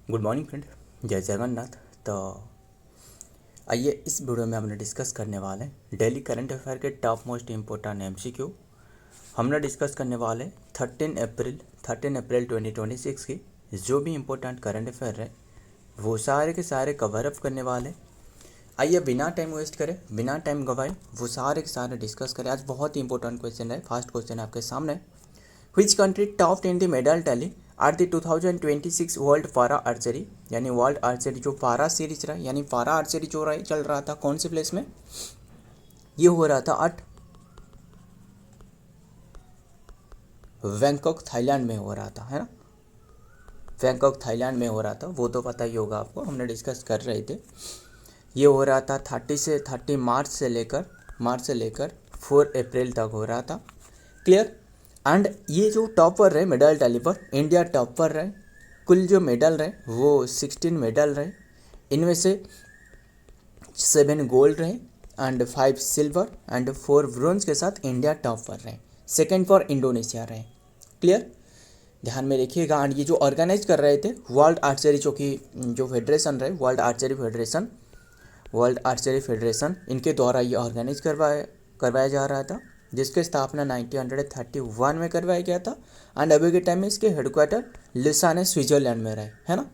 Good morning friend, जय जगन्नाथ। तो आइए इस वीडियो में हमने डिस्कस करने वाले हैं डेली करंट अफेयर के टॉप मोस्ट इम्पोर्टेंट एमसीक्यू। हमने डिस्कस करने वाले 13 अप्रैल 2026 की जो भी इम्पोर्टेंट करंट अफेयर है वो सारे के सारे कवर अप करने वाले। आइए बिना टाइम वेस्ट करें, बिना टाइम गवाए वो सारे के सारे डिस्कस करें। आज बहुत ही इंपॉर्टेंट क्वेश्चन है। फर्स्ट क्वेश्चन है आपके सामने, Which country topped in the medal tally at the 2026 world पारा आर्चरी, यानी वर्ल्ड आर्चरी जो पारा सीरीज रहा, यानी पारा आर्चरी जो रहा चल रहा था कौन से प्लेस में, ये हो रहा था एट बैंकॉक थाईलैंड में हो रहा था, है ना। बैंकॉक थाईलैंड में हो रहा था, वो तो पता ही होगा आपको, हमने डिस्कस कर रहे थे। ये हो रहा था 30 मार्च से लेकर 4 अप्रैल तक हो रहा था। क्लियर। एंड ये जो टॉपर रहे मेडल टैली पर, इंडिया टॉपर रहे। कुल जो मेडल रहे वो 16 मेडल रहे। इनमें से 7 गोल्ड रहे एंड 5 सिल्वर एंड 4 ब्रोंज के साथ इंडिया टॉप पर रहे। सेकेंड फॉर इंडोनेशिया रहे। क्लियर, ध्यान में रखिएगा। एंड ये जो ऑर्गेनाइज कर रहे थे वर्ल्ड आर्चरी जो फेडरेशन रहे, वर्ल्ड आर्चरी फेडरेशन, इनके द्वारा ये ऑर्गेनाइज करवाया जा रहा था, जिसकी स्थापना 1931 में करवाया गया था। एंड अभी के टाइम में इसके हेडक्वार्टर लुसाने स्विट्जरलैंड में रहे, है ना।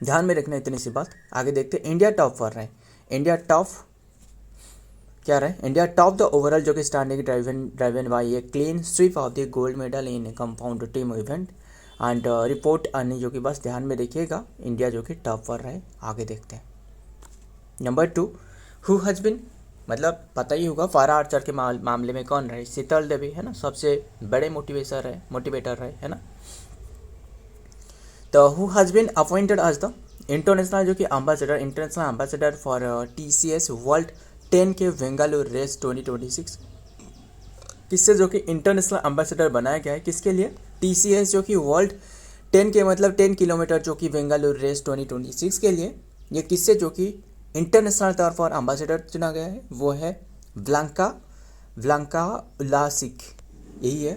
ध्यान में रखना इतनी सी बात। आगे देखते हैं, इंडिया टॉप पर रहे। इंडिया टॉप क्या रहे, इंडिया टॉप द ओवरऑल जो कि standing driven by a clean sweep of the gold medal in compound team event and report earning, जो कि बस ध्यान में देखिएगा, इंडिया जो कि टॉप पर रहे। आगे देखते हैं, नंबर 2, हु हैज़ बिन, मतलब पता ही होगा पारा आर्चर के मामले में कौन रहे, शीतल देवी, है ना, सबसे बड़े मोटिवेटर रहे, है ना। तो who has been appointed as the international जो कि international ambassador for TCS world 10 के बेंगलुरु रेस 2026, किससे जो कि इंटरनेशनल एम्बेसडर बनाया गया है, किसके लिए, TCS जो कि वर्ल्ड 10 के मतलब 10 किलोमीटर जो कि बेंगलुरु रेस 2026 के लिए, ये किससे जो कि इंटरनेशनल तौर पर एम्बेसडर चुना गया है, वो है ब्लांका उलासिक, यही है।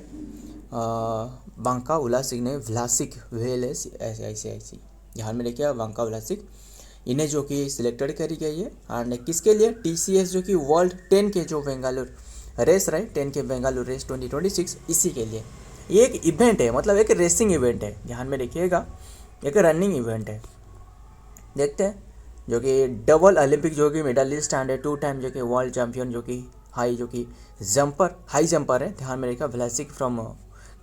बांका उलासिक ने व्लासिक वेलेस ऐसी ध्यान में रखिए, बांका उलासिक, इन्हें जो कि सिलेक्टेड करी गई है। एंड किसके लिए, TCS जो कि वर्ल्ड 10 के जो बेंगलुरु रेस रहे, 10 के बेंगलुरु रेस 2026, इसी के लिए। ये एक इवेंट है, मतलब एक रेसिंग इवेंट है, ध्यान में रखिएगा, एक रनिंग इवेंट है। देखते हैं, जो कि डबल ओलंपिक जो कि मेडलिस्ट एंड 2 टाइम जो कि वर्ल्ड चैंपियन जो कि हाई जंपर है, ध्यान में रखिएगा, व्लासिक फ्रॉम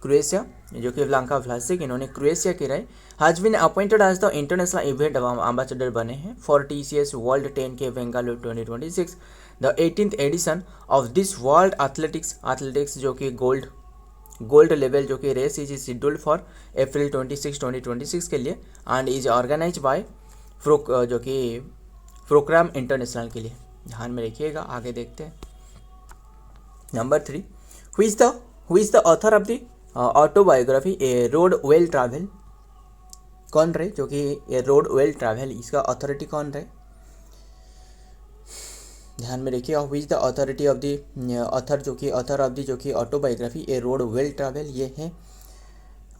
क्रोएशिया, जो कि ब्लांका व्लासिक, इन्होंने क्रोएशिया की रहे, has been appointed as the international event ambassador बने हैं फॉर TCS वर्ल्ड 10 के Bengaluru 2026, the 18th edition of this world athletics जो कि गोल्ड लेवल जो कि race is scheduled for April 26, 2026 के लिए एंड इज ऑर्गेनाइज बाय जो कि प्रोग्राम इंटरनेशनल के लिए, ध्यान में रखिएगा। आगे देखते हैं, number 3, who is the author of the autobiography A road well travel, कौन रहे जो कि ए रोड वेल ट्रैवल, इसका अथॉरिटी कौन रहे, ध्यान में रखिए। Who is the authority of the author जो कि ऑटोबायोग्राफी ए रोड वेल ट्रैवल, ये है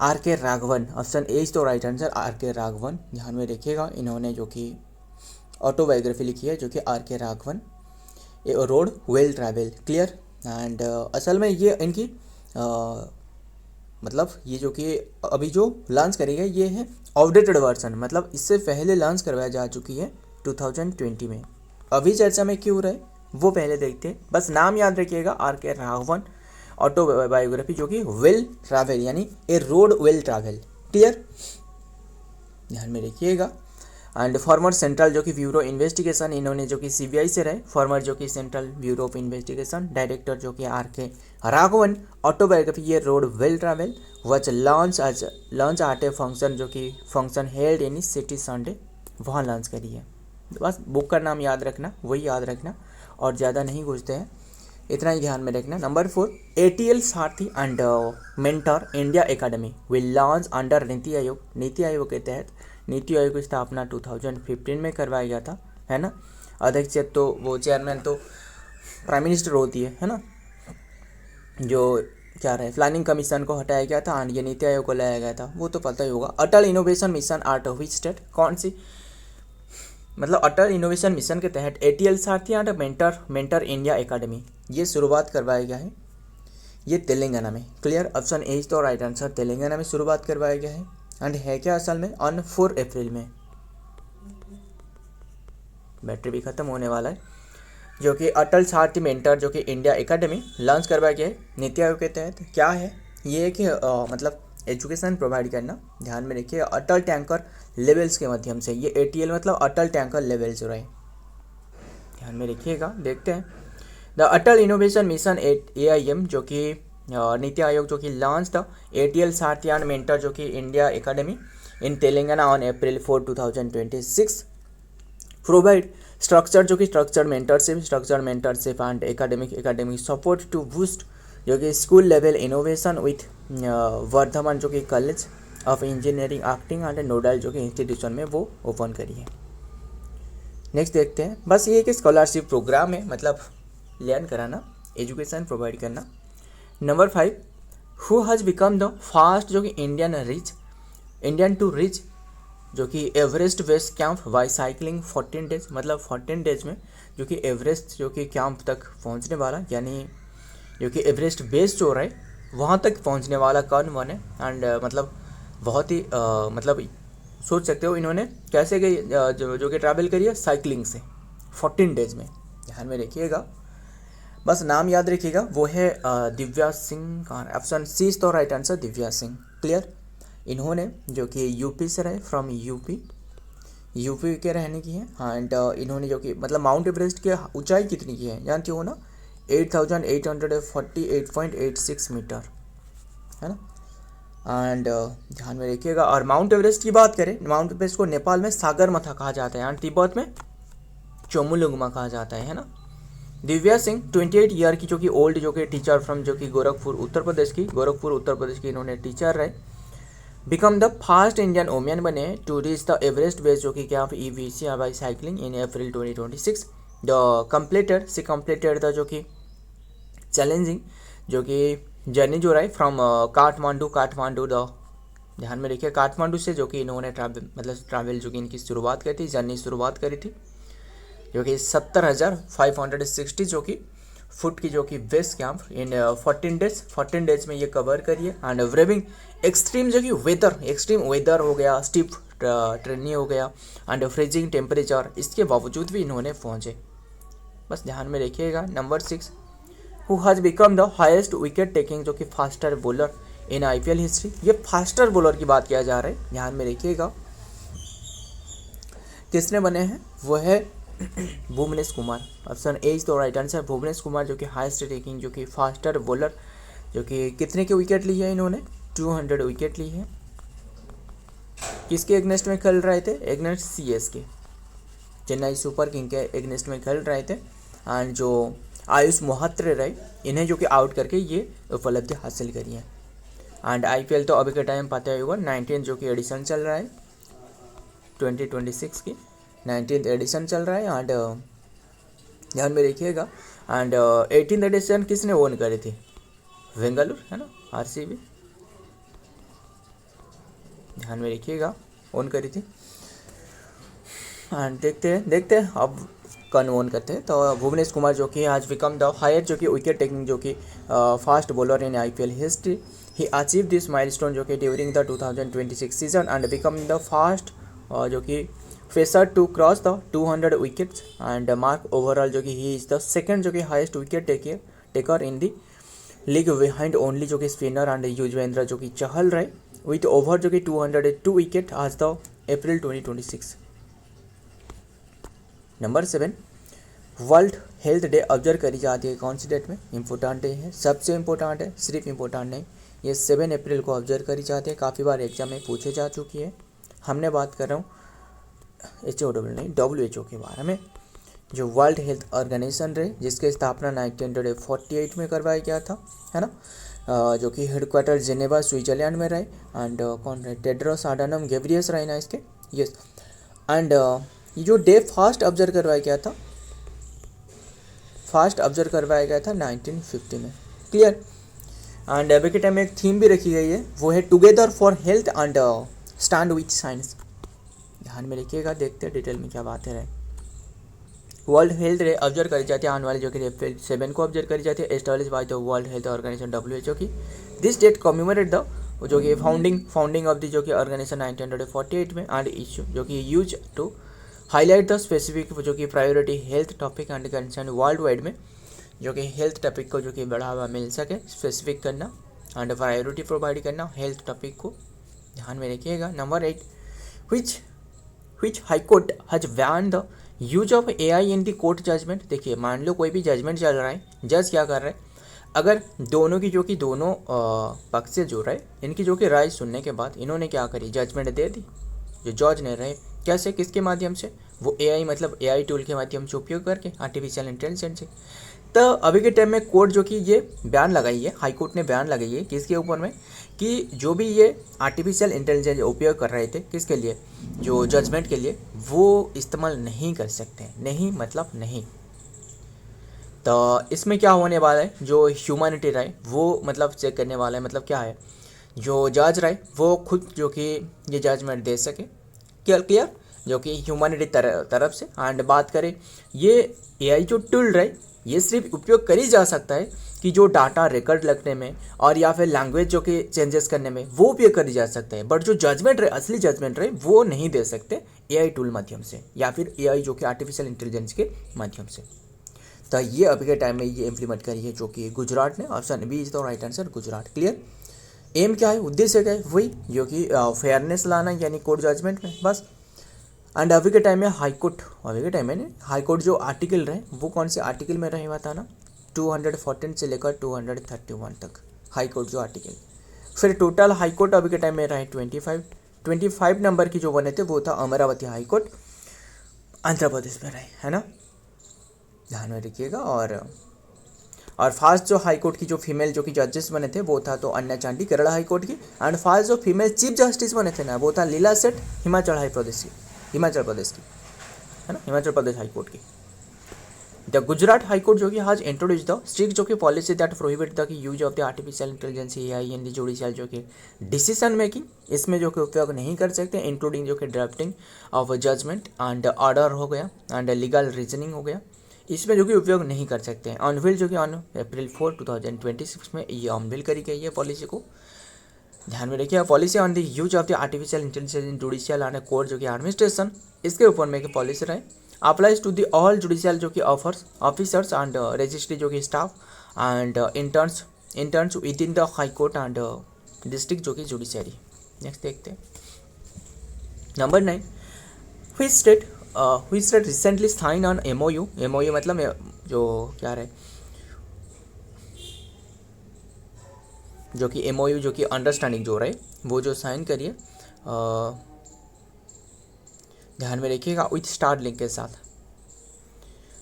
RK Raghavan. Option A is तो राइट आंसर, RK राघवन, ध्यान में रखिएगा। इन्होंने जो कि ऑटोबायोग्राफी लिखी है जो कि RK Raghavan, A road well travel. Clear. And असल में ये इनकी मतलब ये जो कि अभी जो लॉन्च करी है ये है अपडेटेड वर्जन, मतलब इससे पहले लॉन्च करवाया जा चुकी है 2020 में। अभी चर्चा में क्यों रहे वो पहले देखते हैं, बस नाम याद रखिएगा, RK राघवन, ऑटोबायोग्राफी जो कि वेल ट्रैवल यानी ए रोड वेल ट्रैवल। क्लियर, ध्यान में रखिएगा। एंड फॉर्मर सेंट्रल जो कि ब्यूरो इन्वेस्टिगेशन, इन्होंने जो कि CBI से रहे, फॉर्मर जो कि central bureau of investigation director जो कि RK राघवन, ऑटोबायोग्राफी ये रोड वेल ट्रैवल वच लॉन्च एट ए फंक्शन जो कि function held in city Sunday, वहाँ लॉन्च करी है। बस बुक का नाम याद रखना, वही याद रखना और ज़्यादा नहीं पूछते हैं, इतना ही ध्यान में रखना। Number 4, ATL Sarathi and mentor India academy will launch under NITI Aayog के तहत। नीति आयोग की स्थापना 2015 में करवाया गया था, है ना। अध्यक्ष तो वो चेयरमैन तो प्राइम मिनिस्टर होती है ना। जो क्या रहे, प्लानिंग कमीशन को हटाया गया था एंड ये नीति आयोग को लाया गया था, वो तो पता ही होगा। Atal innovation mission out of which state, कौन सी, मतलब अटल इनोवेशन मिशन के तहत ATL Sarathi and mentor India academy ये शुरुआत करवाया गया है, ये तेलंगाना में। क्लियर, ऑप्शन ए इज तो राइट आंसर, तेलंगाना में शुरुआत करवाया गया है एंड है क्या असल में ऑन 4 अप्रैल में। बैटरी भी खत्म होने वाला है। जो कि अटल सारथी मेंटर जो कि इंडिया एकेडमी लॉन्च करवाया गया है नीति आयोग के तहत। क्या है ये कि मतलब एजुकेशन प्रोवाइड करना, ध्यान में रखिए, अटल टैंकर लेवल्स के माध्यम से। ये ATL मतलब अटल टैंकर लेवल्स रहे, ध्यान में रखिएगा। देखते हैं the Atal innovation mission AIM जो कि नीति आयोग जो कि launch the ATL Sarathi and mentor जो कि India academy in Telangana on April 4, 2026 provide structure जो कि structure mentorship and academic support to boost जो कि school level innovation with Vardhaman जो कि college of engineering acting and nodal जो कि इंस्टीट्यूशन में वो ओपन करी है। नेक्स्ट देखते हैं, बस ये एक स्कॉलरशिप प्रोग्राम है, मतलब लर्न कराना, एजुकेशन प्रोवाइड करना। Number 5, who has become the fast जो कि इंडियन टू रीच जो कि Everest base camp by cycling 14 days, मतलब 14 डेज में जो कि एवरेस्ट जो कि कैंप तक पहुंचने वाला, यानी जो कि एवरेस्ट बेस जो रहा है वहाँ तक पहुंचने वाला कौन वन है। एंड मतलब बहुत ही मतलब सोच सकते हो इन्होंने कैसे गई, जो कि ट्रैवल करी है साइकिलिंग से 14 डेज में, ध्यान में रखिएगा, बस नाम याद रखिएगा, वो है दिव्या सिंह। कहाँ, ऑप्शन सी तो right answer, Divya Singh. Clear, इन्होंने जो कि यूपी से रहे, फ्रॉम यूपी के रहने की है। हाँ, एंड इन्होंने जो कि मतलब माउंट एवरेस्ट की ऊंचाई कितनी की है जानते हो ना, 8848.86 मीटर है ना। एंड ध्यान में रखिएगा, और माउंट एवरेस्ट की बात करें, माउंट एवरेस्ट को नेपाल में सागरमाथा कहा जाता है एंड तिब्बत में चोमुलुंगमा कहा जाता है ना। दिव्या सिंह 28 ईयर की जो कि ओल्ड जो कि टीचर फ्रॉम जो कि गोरखपुर उत्तर प्रदेश की इन्होंने टीचर रहे। Become the first Indian women बने to reach the Everest base जो कि camp EVC by cycling in April 2026। She completed the जो कि चैलेंजिंग जो कि जर्नी जो रही फ्रॉम काठमांडू द, ध्यान में रखिए, काठमांडू से जो कि इन्होंने ट्रैवल जो कि इनकी शुरुआत करी थी, जर्नी शुरुआत करी थी, जो कि 70,560 जो कि फुट की जो कि बेस कैंप इन 14 डेज में ये कवर करिए। एंड ब्रेविंग एक्सट्रीम जो कि एक्सट्रीम वेदर हो गया, स्टीप ट्रेनी हो गया एंड फ्रीजिंग टेम्परेचर, इसके बावजूद भी इन्होंने पहुंचे, बस ध्यान में रखिएगा। Number 6, who has become the highest wicket taking जो कि faster bowler in IPL history. ये फास्टर बॉलर की बात किया जा रहा है, ध्यान में रखिएगा, किसने बने हैं, वो है Bhuvnesh Kumar. Option A is तो राइट आंसर, भुवनेश कुमार जो कि हाईएस्ट टेकिंग जो कि फास्टर बॉलर जो कि कितने की विकेट ली है इन्होंने, 200 विकेट ली है। किसके एगनेस्ट में खेल रहे थे, एगनेस्ट CSK चेन्नई सुपर किंग के एगनेस्ट में खेल रहे थे। एंड जो आयुष मोहत्रे रहे, इन्हें जो कि आउट करके ये उपलब्धि हासिल करी है। एंड IPL तो अभी के टाइम पता ही होगा 19 जो कि एडिशन चल रहा है, 2026 की 19th एडिशन चल रहा है। एंड ध्यान में रखिएगा, एंड 18th एडिशन किसने ओन करी थी, बेंगलुरु है ना, RCB, ध्यान में रखिएगा, ओन करी थी। एंड देखते हैं अब कौन ओन करते हैं। तो भुवनेश कुमार जो कि आज बिकम द हायर जो कि विकेट टेकिंग जो कि fast bowler in IPL history, he achieve this milestone जो कि during the 2026 season and become the fast जो कि pacer to cross the 200 wickets and mark overall जो कि ही इज द सेकंड जो कि highest wicket taker in the league behind only जो कि स्पिनर एंड युजवेंद्र जो कि चहल रहे विथ ओवर जो कि 202 विकेट आज the April 2026। Number 7, world health day observe करी जाती है कौन सी डेट में, इंपॉर्टेंट डे है, सबसे इंपॉर्टेंट है, सिर्फ इंपॉर्टेंट नहीं, ये 7 अप्रैल को ऑब्जर्व करी जाती है, काफ़ी बार एग्जाम में पूछे जा चुकी है। हमने बात कर रहा हूँ WHO के बारे में, जो वर्ल्ड हेल्थ ऑर्गेनाइजेशन रहे, जिसकी स्थापना 1948 में करवाया गया था, है ना, जो कि हेडक्वार्टर जेनेवा स्विट्जरलैंड में रहे। एंड कौन रहे, टेड्रोस अडानम गेब्रियस रहे ना इसके, यस। एंड ये जो डे फास्ट ऑब्जर्व करवाया गया था, 1950 में, क्लियर। एंड अभी के टाइम में एक थीम भी रखी गई है, वो है together for health and stand with science. ध्यान में रखिएगा, देखते हैं डिटेल में क्या बातें रहे। वर्ल्ड हेल्थ डे ऑब्जर्व करी जाती है आने वाले जो कि अप्रैल 7 को ऑब्जर्व करी जाती है, establish by the World Health Organization WHO की। दिस डेट कम्यूमरेट द जो कि फाउंडिंग ऑफ द जो कि ऑर्गेनाइजेशन 1948 में, एंड इशू जो कि use to highlight the specific जो कि priority health topic and concern worldwide में, जो कि हेल्थ टॉपिक को जो कि बढ़ावा मिल सके, स्पेसिफिक करना एंड प्रायोरिटी प्रोवाइड करना हेल्थ टॉपिक को। ध्यान में रखिएगा। Number 8, which high court has banned the use of AI in the court judgment. देखिए, मान लो कोई भी जजमेंट चल रहा है, जज क्या कर रहे हैं, अगर दोनों की जो कि दोनों पक्ष से जो रहे, इनकी जो कि राय सुनने के बाद इन्होंने क्या करी, जजमेंट दे दी। जो जज ने रहे कैसे, किसके माध्यम से, वो AI मतलब AI टूल के माध्यम से उपयोग करके, आर्टिफिशियल इंटेलिजेंस से। तो अभी के टाइम में कोर्ट जो कि ये बयान लगाई है, हाई कोर्ट ने बयान लगाई है किसके ऊपर में, कि जो भी ये आर्टिफिशियल इंटेलिजेंस उपयोग कर रहे थे, किसके लिए, जो जजमेंट के लिए, वो इस्तेमाल नहीं कर सकते। नहीं मतलब नहीं। तो इसमें क्या होने वाला है, जो ह्यूमैनिटी रहे वो मतलब चेक करने वाला है। मतलब क्या है, जो जज रहे वो खुद जो कि ये जजमेंट दे सके, क्लियर, जो कि ह्यूमैनिटी तरफ से। एंड बात करें, ये AI जो टूल रहे, ये सिर्फ उपयोग कर ही जा सकता है कि जो डाटा रिकॉर्ड लगने में और या फिर लैंग्वेज जो कि चेंजेस करने में, वो उपयोग करी जा सकता है। बट जो जजमेंट रहे, असली जजमेंट रहे, वो नहीं दे सकते AI टूल माध्यम से या फिर AI जो कि आर्टिफिशियल इंटेलिजेंस के माध्यम से। तो ये अभी के टाइम में ये इम्प्लीमेंट करी है जो कि गुजरात ने। Option B is the right answer, Gujarat. Clear. Aim क्या है, उद्देश्य क्या है, वही जो कि फेयरनेस लाना, यानी कोर्ट जजमेंट में, बस। एंड अभी के टाइम में हाई कोर्ट, अभी के टाइम में हाई कोर्ट जो आर्टिकल रहे, वो कौन से आर्टिकल में रहे बताना, 214 से लेकर 231 तक हाई कोर्ट जो आर्टिकल। फिर टोटल हाई कोर्ट अभी के टाइम में रहे 25 नंबर की जो बने थे, वो था अमरावती हाई कोर्ट, आंध्र प्रदेश में रहे, है ना, ध्यान में रखिएगा। और फास्ट जो हाई कोर्ट की जो फीमेल जो कि जजेस बने थे, वो था तो अन्ना चांडी केरल हाई कोर्ट की। एंड फास्ट जो फीमेल चीफ जस्टिस बने थे ना, वो था लीला सेठ हिमाचल प्रदेश की, है ना, हिमाचल प्रदेश हाई कोर्ट की। द गुजरात हाई कोर्ट जो कि हैज इंट्रोड्यूस द स्ट्रिक्ट जो कि policy that prohibit the use of the artificial intelligence AI in the judicial जो कि डिसीजन मेकिंग, इसमें जो कि उपयोग नहीं कर सकते, इंक्लूडिंग जो कि drafting of judgment and order हो गया, एंड लीगल रीजनिंग हो गया, इसमें जो कि उपयोग नहीं कर सकते हैं। अनविल जो कि ऑन अप्रैल 4, 2026 में ये अनविल करी गई है पॉलिसी को, ध्यान में रखिए। Policy on the use of the artificial intelligence in judicial and court जो कि एडमिनिस्ट्रेशन, इसके ऊपर में एक पॉलिसी रहे, applies to the all judicial जो कि ऑफिसर्स एंड रजिस्ट्री जो कि staff and interns within the high court and district जो कि जुडिशरी। नेक्स्ट देखते हैं। Number 9, which state recently sign on MOU मतलब जो क्या रहे, जो कि MOU जो कि अंडरस्टैंडिंग जो रहे, वो जो साइन करिए, ध्यान में रखिएगा, विथ स्टारलिंक के साथ,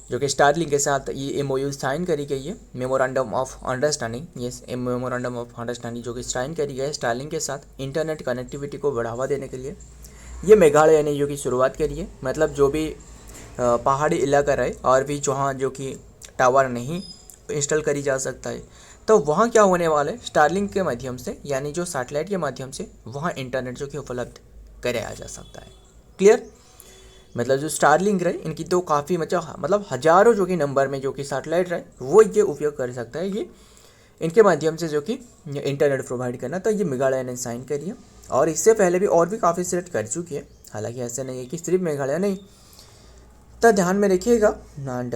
जो कि स्टारलिंक के साथ ये MOU साइन करी गई है, memorandum of understanding. Yes, memorandum of understanding जो कि साइन करी गई है स्टारलिंक के साथ, इंटरनेट कनेक्टिविटी को बढ़ावा देने के लिए। ये मेघालय ने जो कि शुरुआत करी है, मतलब जो भी पहाड़ी इलाका रहे और भी जहाँ जो कि टावर नहीं इंस्टॉल करी जा सकता है, तो वहाँ क्या होने वाला है, स्टारलिंक के माध्यम से, यानी जो सैटेलाइट के माध्यम से वहाँ इंटरनेट जो कि उपलब्ध कराया जा सकता है। क्लियर। मतलब जो स्टारलिंक रहे, इनकी तो काफ़ी मतलब हज़ारों जो कि नंबर में जो कि सैटेलाइट रहे, वो ये उपयोग कर सकता है, ये इनके माध्यम से जो कि इंटरनेट प्रोवाइड करना। तो ये मेघालय ने साइन करी है, और इससे पहले भी और भी काफ़ी स्टेट कर चुकी है, हालांकि ऐसा नहीं है कि सिर्फ मेघालय नहीं। तो ध्यान में रखिएगा। एंड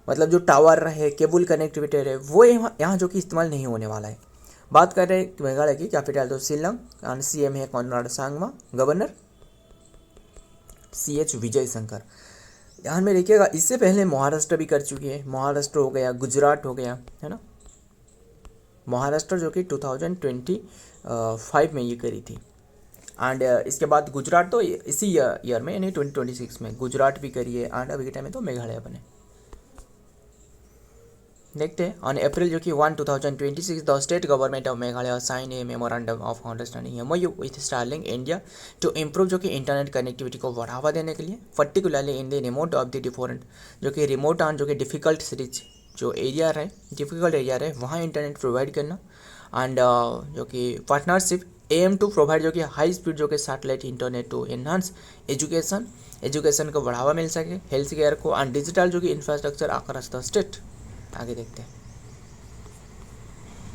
मतलब जो टावर रहे, केबल कनेक्टिविटी रहे, वो यहाँ जो कि इस्तेमाल नहीं होने वाला है। बात कर रहे हैं मेघालय की कैपिटल तो शिलोंग, एंड CM है Conrad Sangma, governor CH Vijay Shankar. ध्यान में रखिएगा, इससे पहले महाराष्ट्र भी कर चुकी है, महाराष्ट्र हो गया, गुजरात हो गया, है ना, महाराष्ट्र जो कि 2025 में ये करी थी। एंड इसके बाद गुजरात तो इसी ईयर में यानी 2026 में गुजरात भी करी है, एंड अभी के टाइम में तो मेघालय बने। देखते हैं। ऑन अप्रैल जो कि 1, 2026 the state government of Meghalaya sign a memorandum of understanding MOU with Starlink India to improve जो कि इंटरनेट कनेक्टिविटी को बढ़ावा देने के लिए, particularly in the remote of the different जो कि रिमोट एंड जो कि डिफिकल्ट सिटीज जो एरिया रहे, डिफिकल्ट एरिया रहे, वहाँ इंटरनेट प्रोवाइड करना। एंड जो कि पार्टनरशिप एम टू प्रोवाइड जो कि हाई स्पीड जो कि satellite internet to enhance education को बढ़ावा मिल सके, हेल्थ केयर को, एंड डिजिटल जो कि इंफ्रास्ट्रक्चर अक्रॉस द स्टेट। आगे देखते हैं।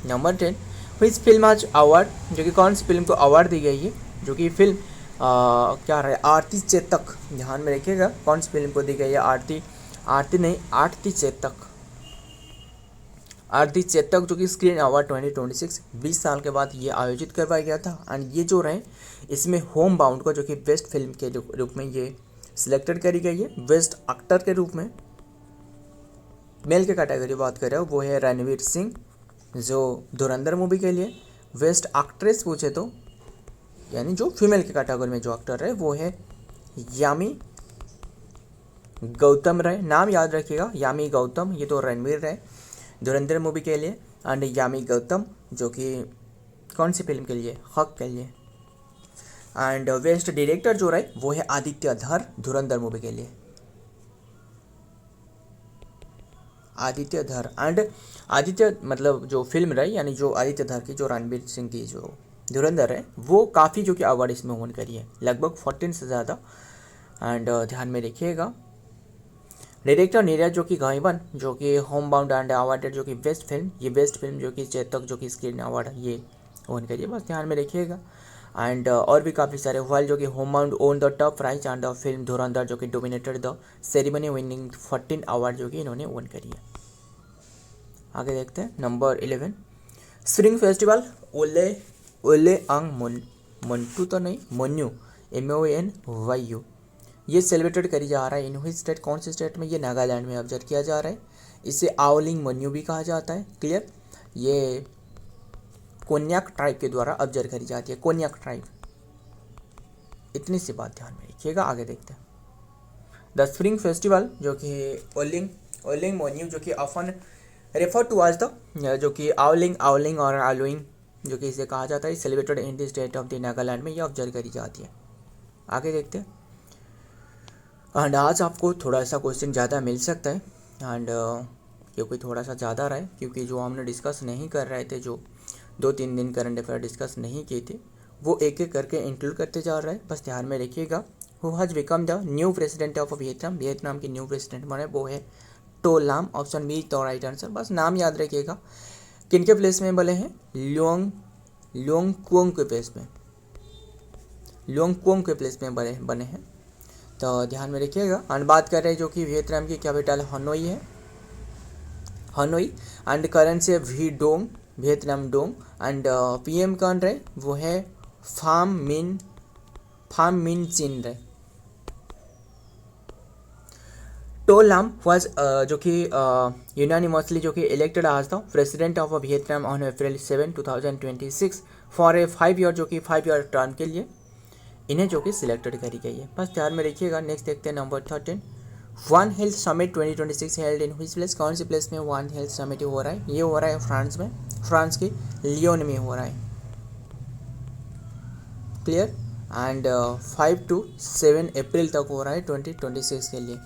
नंबर 10, विच फिल्म आज अवार्ड, जो कि कौन सी फिल्म को अवार्ड दी गई है, जो कि फिल्म क्या रहे, आरती चेतक। ध्यान में रखिएगा कौन सी फिल्म को दी गई है, आरती चेतक जो कि स्क्रीन अवार्ड 2026 20 साल के बाद ये आयोजित करवाया गया था। एंड ये जो रहे इसमें होम बाउंड को जो कि बेस्ट फिल्म के रूप में ये सिलेक्टेड करी गई है। बेस्ट एक्टर के रूप में मेल के कैटेगरी बात कर रहे हो वो है रणवीर सिंह जो धुरंधर मूवी के लिए। बेस्ट एक्ट्रेस पूछे तो यानी जो फीमेल के कैटेगरी में जो एक्टर है वो है यामी गौतम रहे, नाम याद रखिएगा, यामी गौतम। ये तो रणवीर रहे धुरंधर मूवी के लिए, एंड यामी गौतम जो कि कौन सी फिल्म के लिए, हक के लिए। एंड बेस्ट डायरेक्टर जो रहे वो है आदित्य धर धुरंधर मूवी के लिए, आदित्य धर। एंड आदित्य मतलब जो फिल्म रही यानी जो आदित्य धर की, जो रणवीर सिंह की जो धुरंधर है, वो काफ़ी जो कि अवार्ड इसमें होन करी है, लगभग 14 से ज़्यादा। एंड ध्यान में रखिएगा। डायरेक्टर नीरज जो कि गाइवन जो कि होम बाउंड एंड अवार्डेड जो कि बेस्ट फिल्म, ये बेस्ट फिल्म जो कि चेतक जो कि स्क्रीन अवार्ड ये होन करिए, बस ध्यान में रखिएगा। एंड और भी काफ़ी सारे वाइल जो कि Homebound on the top prize and film Dhurandhar जो कि dominated the ceremony winning 14 award जो कि इन्होंने ओन करी है। आगे देखते हैं। नंबर 11, स्प्रिंग फेस्टिवल ओले आंग मंटू तो नहीं, मोन्यू MONYU ये सेलिब्रेटेड करी जा रहा है इन हुई स्टेट, कौन से स्टेट में, ये नागालैंड में ऑब्जर्व किया जा रहा है। इसे आवलिंग मन्यू भी कहा जाता है, क्लियर। ये कोन्याक ट्राइब के द्वारा ऑब्जर्व करी जाती है, कोन्याक ट्राइब। इतनी सी बात ध्यान में रखिएगा। आगे देखते हैं। द स्प्रिंग फेस्टिवल जो कि ओलिंग मन्यू जो कि ऑफन रेफर टू आज द जो कि आवलिंग और आलुइंग जो कि इसे कहा जाता है, celebrated in the state of the Nagaland में ये ऑब्जर्व करी जाती है। आगे देखते हैं। एंड आज आपको थोड़ा सा क्वेश्चन ज़्यादा मिल सकता है, एंड क्योंकि थोड़ा सा ज़्यादा रहा है, क्योंकि जो हमने डिस्कस नहीं कर रहे थे, जो 2-3 दिन करंट अफेयर डिस्कस नहीं किए थे, वो एक एक करके इंक्लूड करते जा रहा है। बस ध्यान में रखिएगा। Who has become the new president of Vietnam, Vietnam की न्यू प्रेसिडेंट बने वो है टो लाम। ऑप्शन बी तो राइट आंसर। बस नाम याद रखिएगा। किनके प्लेस में बने हैं, लोंग कुओंग के प्लेस में, लोंग कुओंग के प्लेस में बने हैं, तो ध्यान में रखिएगा। एंड बात कर रहे हैं जो कि वियतनाम की कैपिटल हनोई है, हनोई। एंड करेंसी है वी dong, Vietnam dong. And PM कौन रहे वो है फाम मिन चिन रहे। टो लाम वाज जो कि यूनानिमसली जो कि इलेक्टेड आज था president of Vietnam on April 7, 2026 for a 5 year जो कि 5 ईयर टर्म के लिए इन्हें जो कि सिलेक्टेड करी गई है। बस ध्यान में रखिएगा। नेक्स्ट देखते हैं number 13, one health summit 2026 held in which place, कौन सी प्लेस में वन हेल्थ समिट हो रहा है, ये हो रहा है फ्रांस में, फ्रांस के लियोन में हो रहा है, क्लियर। एंड 5 to 7 अप्रैल तक हो रहा है 2026 के लिए।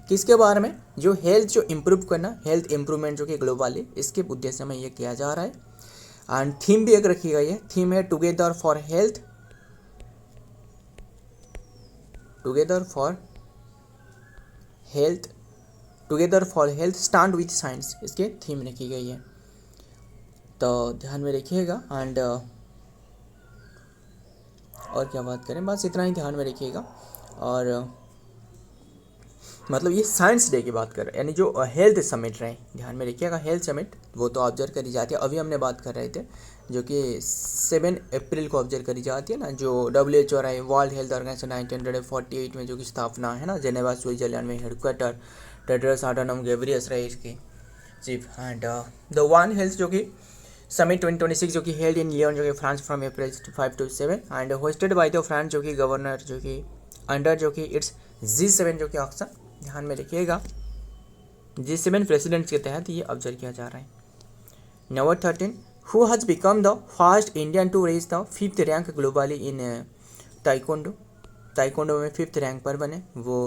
किसके बारे में, जो हेल्थ जो इम्प्रूव करना, हेल्थ इम्प्रूवमेंट जो कि ग्लोबली, इसके उद्देश्य में ये किया जा रहा है। एंड थीम भी एक रखी गई है, थीम है together for health, together for health stand with science, इसके थीम रखी गई है, तो ध्यान में रखिएगा। एंड और क्या बात करें, बस इतना ही ध्यान में रखिएगा। और मतलब ये साइंस डे की बात कर रहे हैं, यानी जो हेल्थ समिट रहे, ध्यान में रखिएगा। हेल्थ समिट वो तो ऑब्जर्व करी जाती है, अभी हमने बात कर रहे थे जो कि 7 अप्रैल को ऑब्जर्व करी जाती है ना, जो WHO रहा है, वर्ल्ड हेल्थ ऑर्गेनाइजेशन 1948 में जो कि स्थापना है ना, जेनेवा स्विट्जरलैंड में हेडक्वार्टर, टेड्रोस अधानोम घेब्रेयेसस रहे इसके chief. And the one health जो कि समिट 2026 जो कि हेल्ड इन लियोन जो कि France from April 5 to 7 and hosted by the France जो कि गवर्नर जो कि अंडर जो कि इट्स G7 जो कि ऑप्शन ध्यान में रखिएगा, G7 प्रेसिडेंट्स के तहत ये ऑब्जर्व किया जा रहा है। Number 13, who has become the first Indian to reach the 5th rank globally in taekwondo, taekwondo में 5th रैंक पर बने वो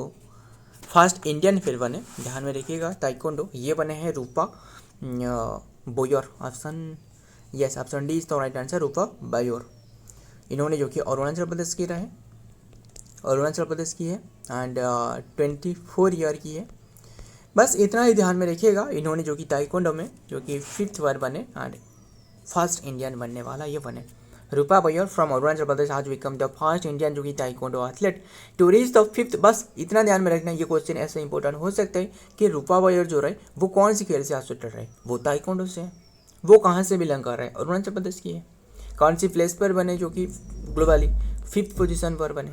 फर्स्ट इंडियन फिर बने, ध्यान में रखिएगा, ताइक्वांडो, ये बने हैं Rupa Boyar. Option D is the right answer, Rupa Boyar. इन्होंने जो कि अरुणाचल प्रदेश की रहे, अरुणाचल प्रदेश की है एंड 24 ईयर की है। बस इतना ही ध्यान में रखिएगा। इन्होंने जो कि ताइक्वांडो में जो कि 5th बार बने एंड फर्स्ट इंडियन बनने वाला ये बने। रूपा बोयर फ्रॉम अरुणाचल प्रदेश आज बिकम द फर्स्ट इंडियन जो कि taekwondo athlete to reach the 5th। बस इतना ध्यान में रखना, ये क्वेश्चन ऐसे इंपॉर्टेंट हो सकता है कि रूपा बोयर जो रहे वो कौन सी खेल से एसोसिएटेड रहे, वो ताइक्वांडो से है, वो कहाँ से बिलोंग कर रहे हैं, अरुणाचल प्रदेश की है, कौन सी प्लेस पर बने जो कि ग्लोबली 5th पोजीशन पर बने,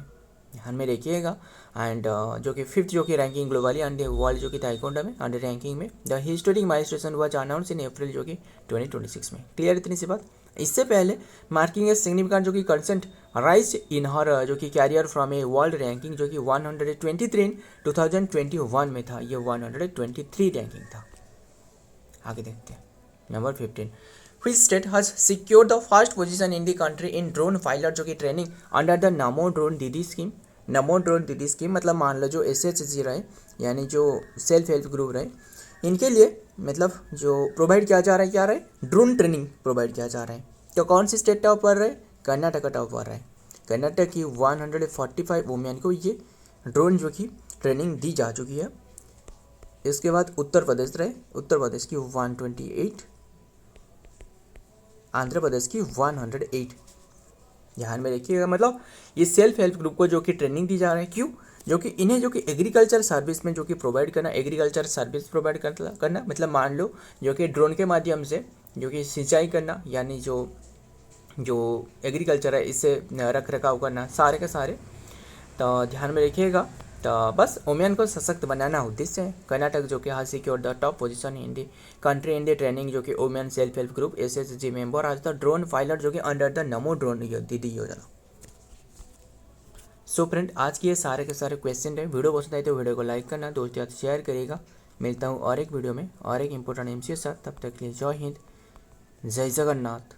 ध्यान में रखिएगा। एंड जो कि 5th जो कि रैंकिंग ग्लोबली एंड वर्ल्ड जो कि ताइक्वांडो में अंडर रैंकिंग में the historic milestone was announce in April जो कि 2026 में। क्लियर इतनी सी बात। इससे पहले मार्किंग ए सिग्निफिकेंट जो कि कंसेंट राइज इन हर जो कि career from a world ranking जो कि 123 इन 2021 में था, ये 123 रैंकिंग था। आगे देखते हैं number 15, which state has secured the first position in the country in drone pilot जो कि training under the NaMo drone दीदी स्कीम। नमो ड्रोन दीदी स्कीम मतलब मान लो जो SHG रहे, यानी जो सेल्फ हेल्प ग्रुप रहे, इनके लिए मतलब जो प्रोवाइड किया जा रहा है, क्या रहे, ड्रोन ट्रेनिंग प्रोवाइड किया जा रहा है। तो कौन सी स्टेट टॉप पर रहे, कर्नाटक टॉप पर रहे। कर्नाटक की 145 वुमेन को ये ड्रोन जो कि ट्रेनिंग दी जा चुकी है। इसके बाद उत्तर प्रदेश रहे, उत्तर प्रदेश की 128, आंध्र प्रदेश की 108। ध्यान में रखिएगा, मतलब ये सेल्फ हेल्प ग्रुप को जो कि ट्रेनिंग दी जा रही है, क्यों, जो कि इन्हें जो कि एग्रीकल्चर सर्विस में जो कि प्रोवाइड करना, एग्रीकल्चर सर्विस प्रोवाइड करना मतलब मान लो जो कि ड्रोन के माध्यम से जो कि सिंचाई करना, यानी जो एग्रीकल्चर है इससे रख रखाव करना, सारे के सारे। तो ध्यान में रखिएगा। तो बस वुमेन को सशक्त बनाना उद्देश्य है। कर्नाटक जो कि has secured the top position in the country in the training जो कि women self help group SHG member आज द ड्रोन पायलट जो कि अंडर द नमो ड्रोन दीदी योजना। सो फ्रेंड, आज के ये सारे के सारे क्वेश्चन है। वीडियो पसंद आए तो वीडियो को लाइक करना, दोस्तों साथ शेयर करिएगा। मिलता हूँ और एक वीडियो में और एक इंपॉर्टेंट MCQ के साथ। तब तक के लिए जय हिंद, जय जगन्नाथ।